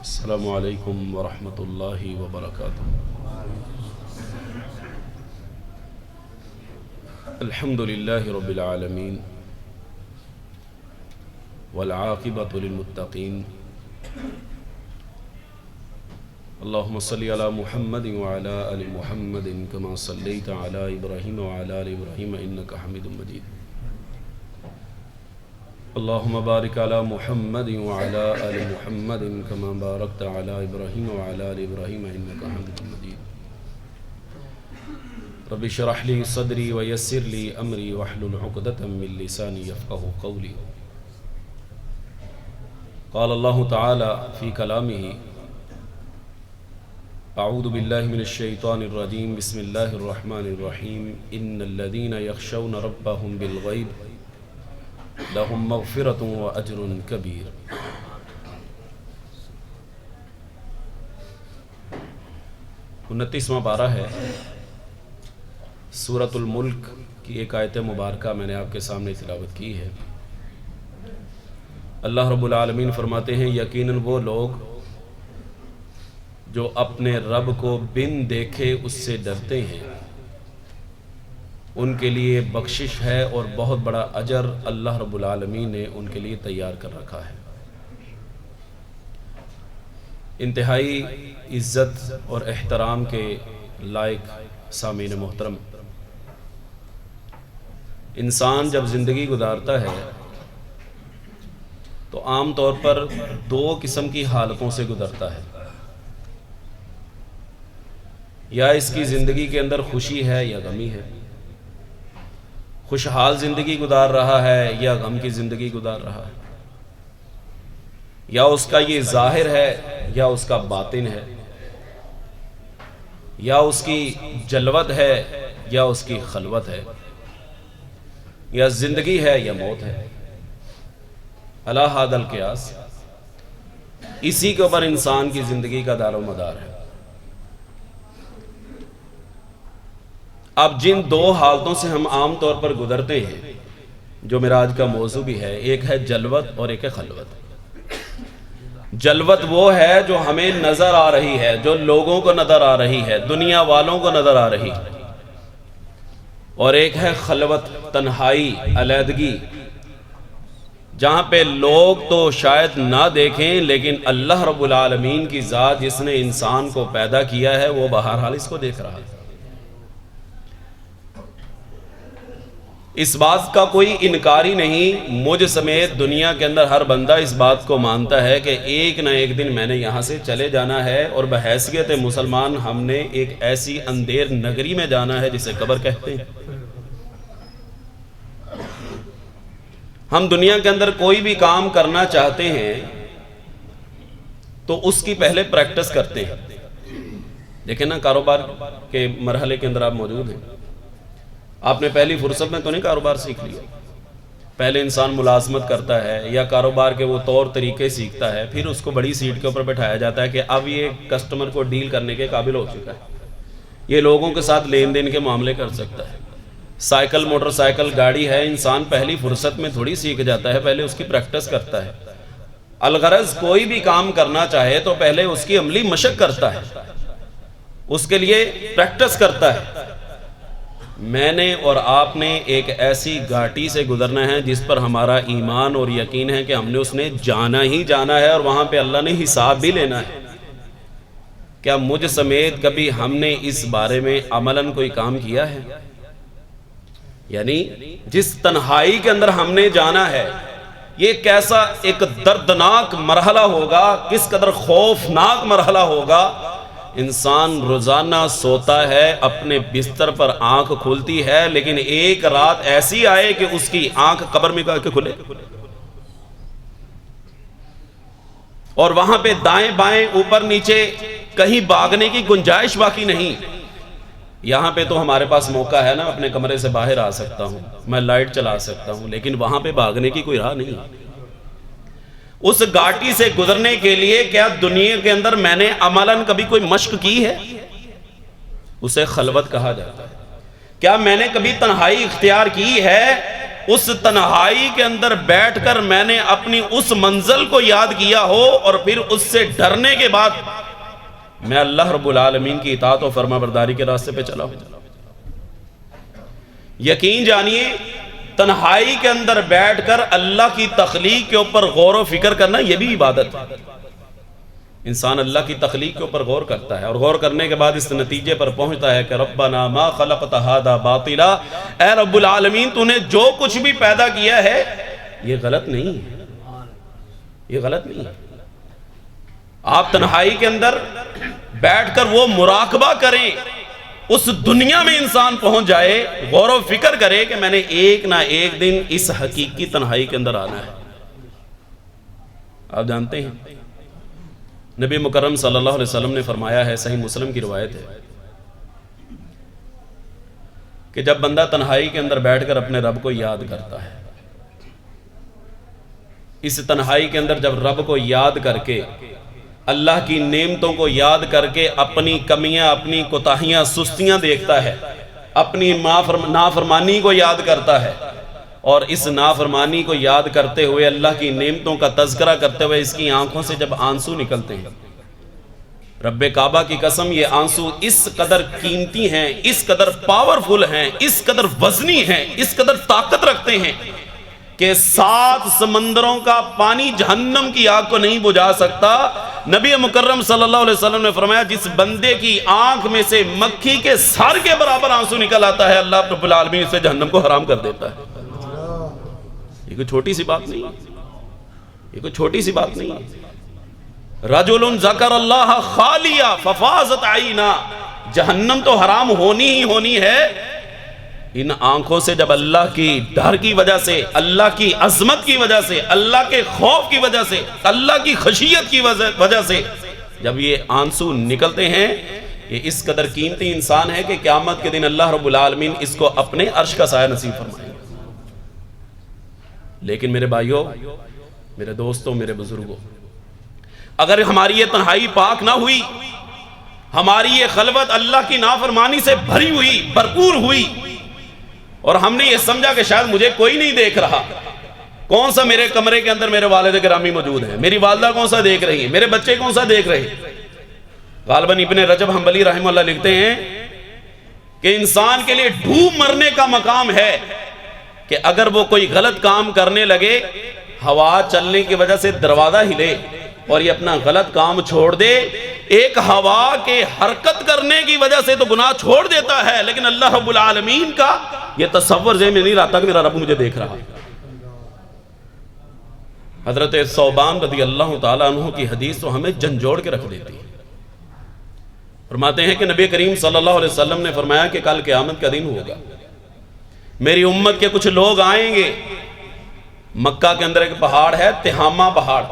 السلام علیکم ورحمۃ اللہ وبرکاتہ۔ الحمد للہ رب العالمین والعاقبۃ للمتقین، اللہم صلی علی محمد وعلی آل محمد کما صلیت علی ابراہیم وعلی آل ابراہیم انک حمید مجید، اللہم بارک علی محمد وعلی آل محمد کما بارکت علی ابراہیم وعلی آل ابراہیم انک حمید مجید۔ رب اشرح لی صدری ویسر لی امری واحلل عقدۃ من لسانی یفقہوا قولی۔ قال اللہ تعالی فی کلامہ اعوذ باللہ من الشیطان الرجیم، بسم اللہ الرحمن الرحیم، ان الذین یخشون ربهم بالغیب لہم مغفرۃ واجر کبیر۔ 29واں پارہ ہے سورۃ الملک کی ایک آیت مبارکہ میں نے آپ کے سامنے تلاوت کی ہے۔ اللہ رب العالمین فرماتے ہیں، یقیناً وہ لوگ جو اپنے رب کو بن دیکھے اس سے ڈرتے ہیں، ان کے لیے بخشش ہے اور بہت بڑا اجر اللہ رب العالمین نے ان کے لیے تیار کر رکھا ہے۔ انتہائی عزت اور احترام کے لائق سامعین محترم، انسان جب زندگی گزارتا ہے تو عام طور پر دو قسم کی حالتوں سے گزرتا ہے، یا اس کی زندگی کے اندر خوشی ہے یا غمی ہے، خوشحال زندگی گزار رہا ہے یا غم کی زندگی گزار رہا ہے، یا اس کا یہ ظاہر ہے یا اس کا باطن ہے، یا اس کی جلوت ہے یا اس کی خلوت ہے، یا زندگی ہے یا موت ہے۔ الا ھذا القیاس، اسی کے اوپر انسان کی زندگی کا دار و مدار ہے۔ اب جن دو حالتوں سے ہم عام طور پر گزرتے ہیں، جو میرا آج کا موضوع بھی ہے، ایک ہے جلوت اور ایک ہے خلوت۔ جلوت وہ ہے جو ہمیں نظر آ رہی ہے، جو لوگوں کو نظر آ رہی ہے، دنیا والوں کو نظر آ رہی ہے، اور ایک ہے خلوت، تنہائی، علیحدگی، جہاں پہ لوگ تو شاید نہ دیکھیں لیکن اللہ رب العالمین کی ذات جس نے انسان کو پیدا کیا ہے وہ بہرحال اس کو دیکھ رہا ہے۔ اس بات کا کوئی انکار ہی نہیں، مجھ سمیت دنیا کے اندر ہر بندہ اس بات کو مانتا ہے کہ ایک نہ ایک دن میں نے یہاں سے چلے جانا ہے، اور بحیثیت مسلمان ہم نے ایک ایسی اندھیر نگری میں جانا ہے جسے قبر کہتے ہیں۔ ہم دنیا کے اندر کوئی بھی کام کرنا چاہتے ہیں تو اس کی پہلے پریکٹس کرتے ہیں۔ دیکھیں نا، کاروبار کے مرحلے کے اندر آپ موجود ہیں، آپ نے پہلی فرصت میں تو نہیں کاروبار سیکھ لیا، پہلے انسان ملازمت کرتا ہے یا کاروبار کے وہ طور طریقے سیکھتا ہے، پھر اس کو بڑی سیٹ کے اوپر بٹھایا جاتا ہے کہ اب یہ کسٹمر کو ڈیل کرنے کے قابل ہو چکا ہے، یہ لوگوں کے ساتھ لین دین کے معاملے کر سکتا ہے۔ سائیکل، موٹر سائیکل، گاڑی ہے، انسان پہلی فرصت میں تھوڑی سیکھ جاتا ہے، پہلے اس کی پریکٹس کرتا ہے۔ الغرض کوئی بھی کام کرنا چاہے تو پہلے اس کی عملی مشق کرتا ہے، اس کے لیے پریکٹس کرتا ہے۔ میں نے اور آپ نے ایک ایسی گھاٹی سے گزرنا ہے جس پر ہمارا ایمان اور یقین ہے کہ ہم نے اس نے جانا ہی جانا ہے، اور وہاں پہ اللہ نے حساب بھی لینا ہے۔ کیا مجھ سمیت کبھی ہم نے اس بارے میں عملاً کوئی کام کیا ہے؟ یعنی جس تنہائی کے اندر ہم نے جانا ہے، یہ کیسا ایک دردناک مرحلہ ہوگا، کس قدر خوفناک مرحلہ ہوگا۔ انسان روزانہ سوتا ہے، اپنے بستر پر آنکھ کھلتی ہے، لیکن ایک رات ایسی آئے کہ اس کی آنکھ قبر میں جا کے کھلے، اور وہاں پہ دائیں بائیں اوپر نیچے کہیں بھاگنے کی گنجائش باقی نہیں۔ یہاں پہ تو ہمارے پاس موقع ہے نا، اپنے کمرے سے باہر آ سکتا ہوں، میں لائٹ چلا سکتا ہوں، لیکن وہاں پہ بھاگنے کی کوئی راہ نہیں۔ اس گھاٹی سے گزرنے کے لیے کیا دنیا کے اندر میں نے عملاً کبھی کوئی مشق کی ہے؟ اسے خلوت کہا جاتا ہے۔ کیا میں نے کبھی تنہائی اختیار کی ہے اس تنہائی کے اندر بیٹھ کر میں نے اپنی اس منزل کو یاد کیا ہو اور پھر اس سے ڈرنے کے بعد میں اللہ رب العالمین کی اطاعت و فرما برداری کے راستے پہ چلا ہوں۔ یقین جانیے تنہائی کے اندر بیٹھ کر اللہ کی تخلیق کے اوپر غور و فکر کرنا یہ بھی عبادت ہے۔ انسان اللہ کی تخلیق کے اوپر غور کرتا ہے اور غور کرنے کے بعد اس نتیجے پر پہنچتا ہے کہ ربنا ما خلقت ھذا باطلا، اے رب العالمین تو نے جو کچھ بھی پیدا کیا ہے یہ غلط نہیں ہے، یہ غلط نہیں ہے۔ آپ تنہائی کے اندر بیٹھ کر وہ مراقبہ کریں، اس دنیا میں انسان پہنچ جائے، غور و فکر کرے کہ میں نے ایک نہ ایک دن اس حقیقی تنہائی کے اندر آنا ہے۔ آپ جانتے ہیں نبی مکرم صلی اللہ علیہ وسلم نے فرمایا ہے، صحیح مسلم کی روایت ہے، کہ جب بندہ تنہائی کے اندر بیٹھ کر اپنے رب کو یاد کرتا ہے، اس تنہائی کے اندر جب رب کو یاد کر کے، اللہ کی نعمتوں کو یاد کر کے اپنی کمیاں، اپنی کوتاہیاں، سستیاں دیکھتا ہے، اپنی نافرمانی کو یاد کرتا ہے، اور اس نافرمانی کو یاد کرتے ہوئے اللہ کی نعمتوں کا تذکرہ کرتے ہوئے اس کی آنکھوں سے جب آنسو نکلتے ہیں، رب کعبہ کی قسم یہ آنسو اس قدر قیمتی ہیں، اس قدر پاورفل ہیں، اس قدر وزنی ہیں، اس قدر طاقت رکھتے ہیں کہ 7 سمندروں کا پانی جہنم کی آگ کو نہیں بجھا سکتا۔ نبی مکرم صلی اللہ علیہ وسلم نے فرمایا جس بندے کی آنکھ میں سے مکھی کے سر کے برابر آنسو نکل آتا ہے، اللہ رب العالمین سے جہنم کو حرام کر دیتا ہے۔ یہ کوئی چھوٹی سی بات نہیں، یہ کوئی چھوٹی سی بات نہیں۔ رجل ذکر اللہ خالیا ففاضت عینا، جہنم تو حرام ہونی ہی ہونی ہے۔ ان آنکھوں سے جب اللہ کی ڈر کی وجہ سے، اللہ کی عظمت کی وجہ سے، اللہ کے خوف کی وجہ سے، اللہ کی خشیت کی وجہ سے جب یہ آنسو نکلتے ہیں، یہ اس قدر قیمتی انسان ہے کہ قیامت کے دن اللہ رب العالمین اس کو اپنے عرش کا سایہ نصیب فرمائے۔ لیکن میرے بھائیوں، میرے دوستوں، میرے بزرگوں، اگر ہماری یہ تنہائی پاک نہ ہوئی، ہماری یہ خلوت اللہ کی نافرمانی سے بھری ہوئی، بھرپور ہوئی، اور ہم نے یہ سمجھا کہ شاید مجھے کوئی نہیں دیکھ رہا، کون سا میرے کمرے کے اندر میرے والد گرامی موجود ہیں، میری والدہ کون سا دیکھ رہی ہے، میرے بچے کون سا دیکھ رہے ہیں۔ غالباً ابن رجب حنبلی رحمہ اللہ لکھتے ہیں کہ انسان کے لیے ڈوب مرنے کا مقام ہے کہ اگر وہ کوئی غلط کام کرنے لگے، ہوا چلنے کی وجہ سے دروازہ ہلے اور یہ اپنا غلط کام چھوڑ دے۔ ایک ہوا کے حرکت کرنے کی وجہ سے تو گناہ چھوڑ دیتا ہے، لیکن اللہ رب العالمین کا یہ تصور ذہن میں نہیں رہتا کہ میرا رب مجھے دیکھ رہا۔ حضرت ثوبان رضی اللہ تعالیٰ عنہ کی حدیث تو ہمیں جھنجھوڑ کے رکھ دیتی ہے۔ فرماتے ہیں کہ نبی کریم صلی اللہ علیہ وسلم نے فرمایا کہ کل قیامت کا دن ہوگا، میری امت کے کچھ لوگ آئیں گے، مکہ کے اندر ایک پہاڑ ہے تہامہ پہاڑ،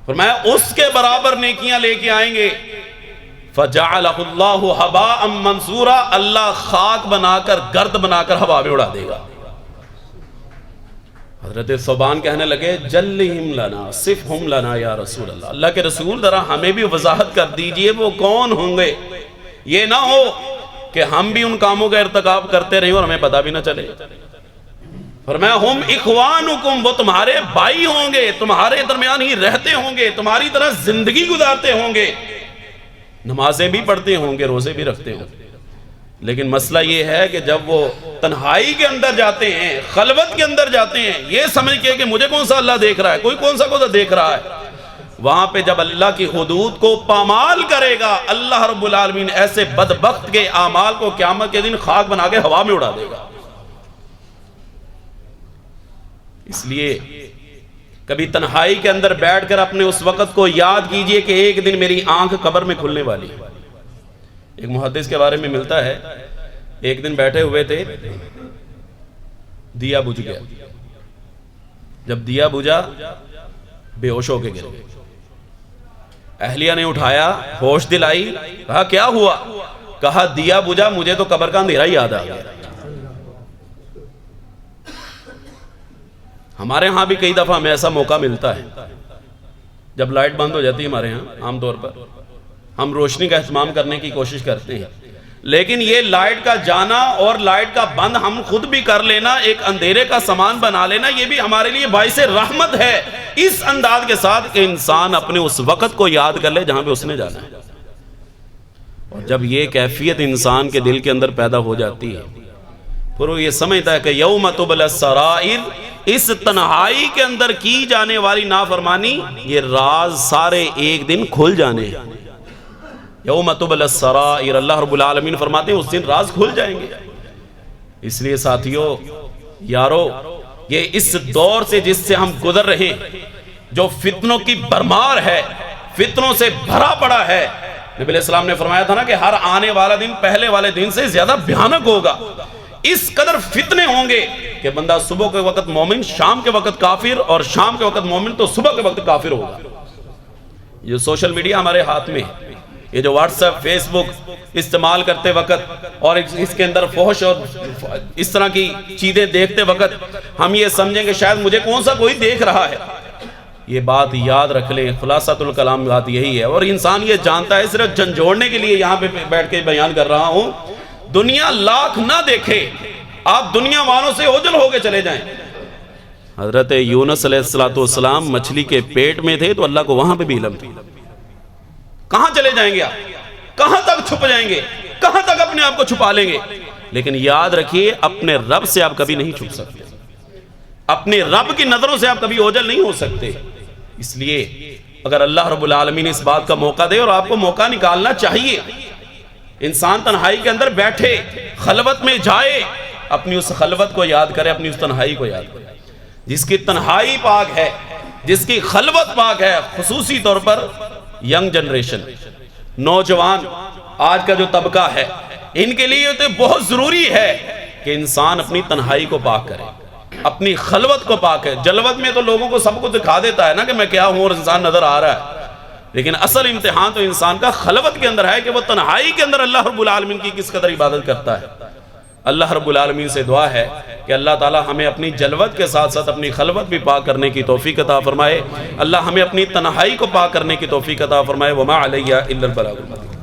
فرمایا اس کے برابر نیکیاں لے کے آئیں گے، فَجَعَلَهُ اللَّهُ هَبَاءً مَنْثُورًا، اللہ خاک بنا کر، گرد بنا کر ہوا میں اڑا دے گا۔ حضرت ثوبان کہنے لگے جلہم لنا، صفہم لنا یا رسول اللہ، اللہ کے رسول ذرا ہمیں بھی وضاحت کر دیجئے وہ کون ہوں گے، یہ نہ ہو کہ ہم بھی ان کاموں کا ارتکاب کرتے رہیں اور ہمیں پتہ بھی نہ چلے۔ فرمایا ہم اخوانکم، وہ تمہارے بھائی ہوں گے، تمہارے درمیان ہی رہتے ہوں گے، تمہاری طرح زندگی گزارتے ہوں گے، نمازیں بھی پڑھتے ہوں گے، روزے بھی رکھتے ہوں گے، لیکن مسئلہ یہ ہے کہ جب وہ تنہائی کے اندر جاتے ہیں، خلوت کے اندر جاتے ہیں، یہ سمجھ کے کہ مجھے کون سا اللہ دیکھ رہا ہے، کوئی کون سا دیکھ رہا ہے، وہاں پہ جب اللہ کی حدود کو پامال کرے گا، اللہ رب العالمین ایسے بدبخت کے اعمال کو قیامت کے دن خاک بنا کے ہوا میں اڑا دے گا۔ اس لیے کبھی تنہائی کے اندر بیٹھ کر اپنے اس وقت کو یاد کیجئے کہ ایک دن میری آنکھ قبر میں کھلنے والی ہے۔ ایک محدث کے بارے میں ملتا ہے، ایک دن بیٹھے ہوئے تھے، دیا بجھ گیا، جب دیا بجھا بے ہوش ہو کے گر گئے، اہلیہ نے اٹھایا، ہوش دلائی، کہا کیا ہوا؟ کہا دیا بجھا، مجھے تو قبر کا اندھیرا یاد آ گیا۔ ہمارے ہاں بھی کئی دفعہ ہمیں ایسا موقع ملتا ہے، جب لائٹ بند ہو جاتی ہے ہمارے ہاں، عام طور پر ہم روشنی کا اہتمام کرنے کی کوشش کرتے ہیں، لیکن یہ لائٹ کا جانا اور لائٹ کا بند ہم خود بھی کر لینا، ایک اندھیرے کا سامان بنا لینا، یہ بھی ہمارے لیے باعث رحمت ہے، اس انداز کے ساتھ کہ انسان اپنے اس وقت کو یاد کر لے جہاں پہ اس نے جانا ہے۔ اور جب یہ کیفیت انسان کے دل کے اندر پیدا ہو جاتی ہے، پھر وہ یہ سمجھتا ہے کہ یوم تبلی السرائر، اس تنہائی کے اندر کی جانے والی نافرمانی، یہ راز سارے ایک دن کھل جانے ہیں۔ یوم تبلی السرائر، اللہ رب العالمین فرماتے ہیں اس دن راز کھل جائیں گے۔ اس لیے ساتھیو، یارو، یہ اس دور سے جس سے ہم گزر رہے ہیں، جو فتنوں کی بھرمار ہے، فتنوں سے بھرا پڑا ہے، نبی علیہ السلام نے فرمایا تھا نا کہ ہر آنے والا دن پہلے والے دن سے زیادہ بھیانک ہوگا۔ اس قدر فتنے ہوں گے کہ بندہ صبح کے وقت مومن، شام کے وقت کافر، اور شام کے وقت مومن تو صبح کے وقت کافر ہوگا۔ یہ سوشل میڈیا ہمارے ہاتھ میں ہے، یہ جو واٹس ایپ، فیس بک استعمال کرتے وقت اور اس کے اندر فحش اور اس طرح کی چیزیں دیکھتے وقت ہم یہ سمجھیں کہ شاید مجھے کون سا کوئی دیکھ رہا ہے۔ یہ بات یاد رکھ لیں، خلاصۃ الکلام بات یہی ہے، اور انسان یہ جانتا ہے، صرف جھنجھوڑنے کے لیے یہاں پہ بیٹھ کے بیان کر رہا ہوں، دنیا لاکھ نہ دیکھے، آپ دنیا والوں سے اوجھل ہو کے چلے جائیں۔ حضرت یونس علیہ السلام مچھلی کے پیٹ میں تھے تو اللہ کو وہاں پہ بھی علم تھی۔ کہاں چلے جائیں گے آپ؟ کہاں تک چھپ جائیں گے؟ کہاں تک اپنے آپ کو چھپا لیں گے؟ لیکن یاد رکھیے، اپنے رب سے آپ کبھی نہیں چھپ سکتے، اپنے رب کی نظروں سے آپ کبھی اوجھل نہیں ہو سکتے۔ اس لیے اگر اللہ رب العالمین اس بات کا موقع دے، اور آپ کو موقع نکالنا چاہیے، انسان تنہائی کے اندر بیٹھے، خلوت میں جائے، اپنی اس خلوت کو یاد کرے، اپنی اس تنہائی کو یاد کرے۔ جس کی تنہائی پاک ہے، جس کی خلوت پاک ہے، خصوصی طور پر ینگ جنریشن، نوجوان، آج کا جو طبقہ ہے، ان کے لیے تو بہت ضروری ہے کہ انسان اپنی تنہائی کو پاک کرے، اپنی خلوت کو پاک ہے۔ جلوت میں تو لوگوں کو سب کو دکھا دیتا ہے نا کہ میں کیا ہوں، اور انسان نظر آ رہا ہے، لیکن اصل امتحان تو انسان کا خلوت کے اندر ہے کہ وہ تنہائی کے اندر اللہ رب العالمین کی کس قدر عبادت کرتا ہے۔ اللہ رب العالمین سے دعا ہے کہ اللہ تعالی ہمیں اپنی جلوت کے ساتھ ساتھ اپنی خلوت بھی پاک کرنے کی توفیق عطا فرمائے، اللہ ہمیں اپنی تنہائی کو پاک کرنے کی توفیق عطا فرمائے۔ وما علیہ الا البلاغ المبین۔